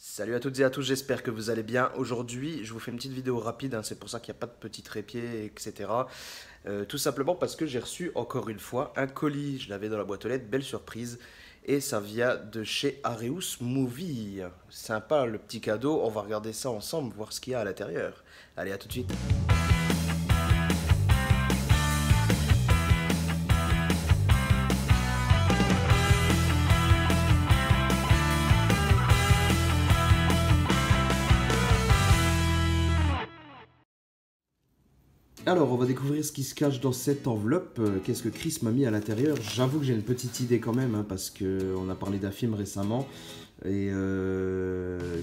Salut à toutes et à tous, j'espère que vous allez bien. Aujourd'hui, je vous fais une petite vidéo rapide, c'est pour ça qu'il n'y a pas de petit trépied, etc. Tout simplement parce que j'ai reçu encore une fois un colis. Je l'avais dans la boîte aux lettres, belle surprise. Et ça vient de chez Areus Movie. Sympa le petit cadeau, on va regarder ça ensemble, voir ce qu'il y a à l'intérieur. Allez, à tout de suite. Alors, on va découvrir ce qui se cache dans cette enveloppe. Qu'est-ce que Chris m'a mis à l'intérieur? J'avoue que j'ai une petite idée quand même, parce qu'on a parlé d'un film récemment. Et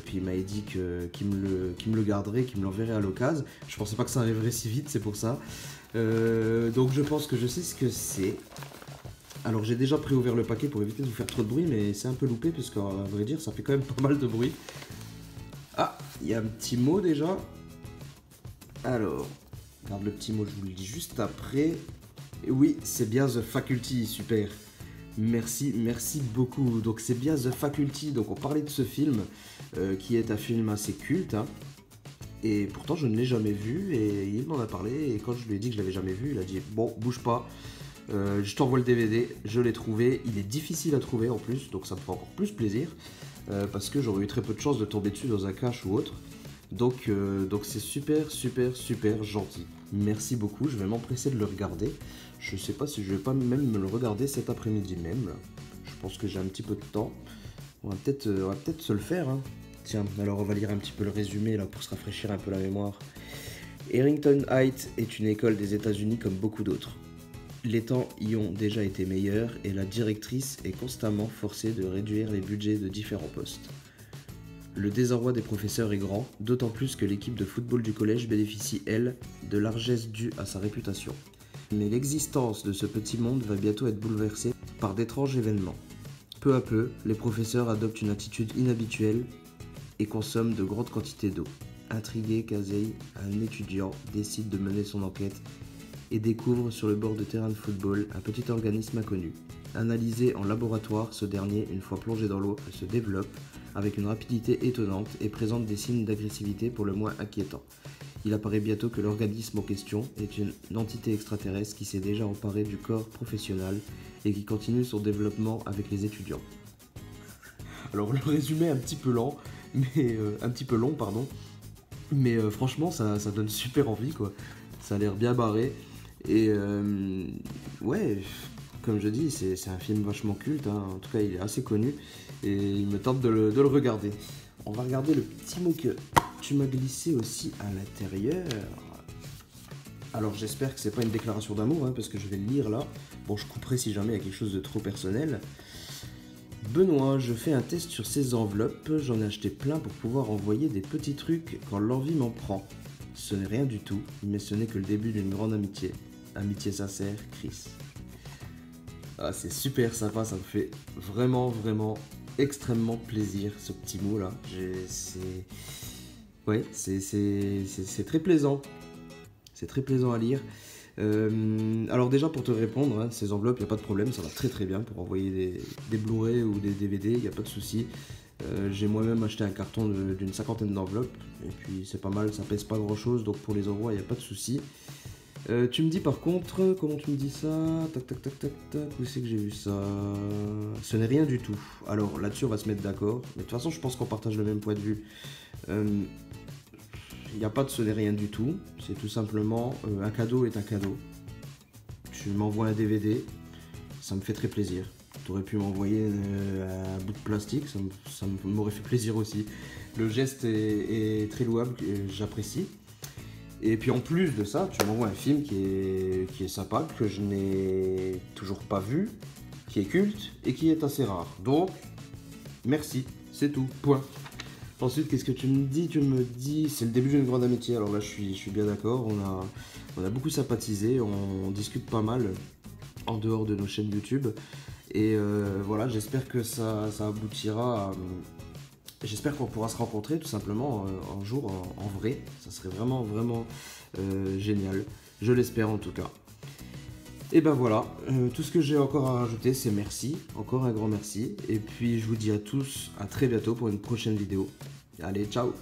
puis il m'a dit qu'il me le garderait, qu'il me l'enverrait à l'occasion. Je pensais pas que ça arriverait si vite, c'est pour ça. Donc je pense que je sais ce que c'est. Alors j'ai déjà préouvert le paquet pour éviter de vous faire trop de bruit, mais c'est un peu loupé, parce qu'à vrai dire, ça fait quand même pas mal de bruit. Ah, il y a un petit mot déjà. Alors, regarde le petit mot, je vous le dis juste après. Et oui, c'est bien The Faculty, super. Merci, merci beaucoup. Donc c'est bien The Faculty, donc on parlait de ce film, qui est un film assez culte, et pourtant je ne l'ai jamais vu, et il m'en a parlé, et quand je lui ai dit que je l'avais jamais vu, il a dit bon, bouge pas, je t'envoie le DVD, je l'ai trouvé, il est difficile à trouver en plus, donc ça me fait encore plus plaisir, parce que j'aurais eu très peu de chance de tomber dessus dans un cache ou autre. Donc c'est super, super, super gentil. Merci beaucoup, je vais m'empresser de le regarder. Je sais pas si je vais pas même me le regarder cet après-midi même, là. Je pense que j'ai un petit peu de temps. On va peut-être se le faire, Tiens, alors on va lire un petit peu le résumé là pour se rafraîchir un peu la mémoire. Harrington Heights est une école des États-Unis comme beaucoup d'autres. Les temps y ont déjà été meilleurs et la directrice est constamment forcée de réduire les budgets de différents postes. Le désarroi des professeurs est grand, d'autant plus que l'équipe de football du collège bénéficie, elle, de largesses dues à sa réputation. Mais l'existence de ce petit monde va bientôt être bouleversée par d'étranges événements. Peu à peu, les professeurs adoptent une attitude inhabituelle et consomment de grandes quantités d'eau. Intrigué, Casey, un étudiant, décide de mener son enquête et découvre sur le bord de terrain de football un petit organisme inconnu. Analysé en laboratoire, ce dernier, une fois plongé dans l'eau, se développe avec une rapidité étonnante et présente des signes d'agressivité pour le moins inquiétants. Il apparaît bientôt que l'organisme en question est une entité extraterrestre qui s'est déjà emparée du corps professionnel et qui continue son développement avec les étudiants. Alors le résumé est un petit peu lent, un petit peu long, pardon, mais franchement ça donne super envie, quoi. Ça a l'air bien barré et ouais, comme je dis, c'est un film vachement culte, en tout cas il est assez connu et il me tente de le regarder. On va regarder le petit mot que tu m'as glissé aussi à l'intérieur. Alors j'espère que c'est pas une déclaration d'amour, parce que je vais le lire là. Bon, je couperai si jamais il y a quelque chose de trop personnel. Benoît, je fais un test sur ces enveloppes, j'en ai acheté plein pour pouvoir envoyer des petits trucs quand l'envie m'en prend. Ce n'est rien du tout, mais ce n'est que le début d'une grande amitié. Amitié sincère, Chris. Ah, c'est super sympa, ça me fait vraiment, vraiment extrêmement plaisir ce petit mot là. Ouais, c'est très plaisant. C'est très plaisant à lire. Alors déjà pour te répondre, ces enveloppes, il n'y a pas de problème, ça va très très bien pour envoyer des Blu-ray ou des DVD, il n'y a pas de souci. J'ai moi-même acheté un carton d'une cinquantaine d'enveloppes, et puis c'est pas mal, ça pèse pas grand chose, donc pour les envois, il n'y a pas de souci. Tu me dis par contre, comment tu me dis ça? Tac tac tac tac tac, où c'est que j'ai vu ça? Ce n'est rien du tout. Alors là-dessus on va se mettre d'accord, mais de toute façon je pense qu'on partage le même point de vue. Il n'y a pas de ce n'est rien du tout, c'est tout simplement un cadeau est un cadeau. Tu m'envoies un DVD, ça me fait très plaisir. Tu aurais pu m'envoyer un bout de plastique, ça m'aurait fait plaisir aussi. Le geste est très louable, j'apprécie. Et puis en plus de ça, tu m'envoies un film qui est sympa, que je n'ai toujours pas vu, qui est culte et qui est assez rare. Donc, merci, c'est tout, point. Ensuite, qu'est-ce que tu me dis? Tu me dis, c'est le début d'une grande amitié. Alors là, je suis bien d'accord, on a beaucoup sympathisé, on discute pas mal en dehors de nos chaînes YouTube. Et voilà, j'espère que ça aboutira à... J'espère qu'on pourra se rencontrer tout simplement un jour en vrai. Ça serait vraiment, vraiment génial. Je l'espère en tout cas. Et ben voilà, tout ce que j'ai encore à rajouter, c'est merci, encore un grand merci. Et puis je vous dis à tous à très bientôt pour une prochaine vidéo. Allez, ciao!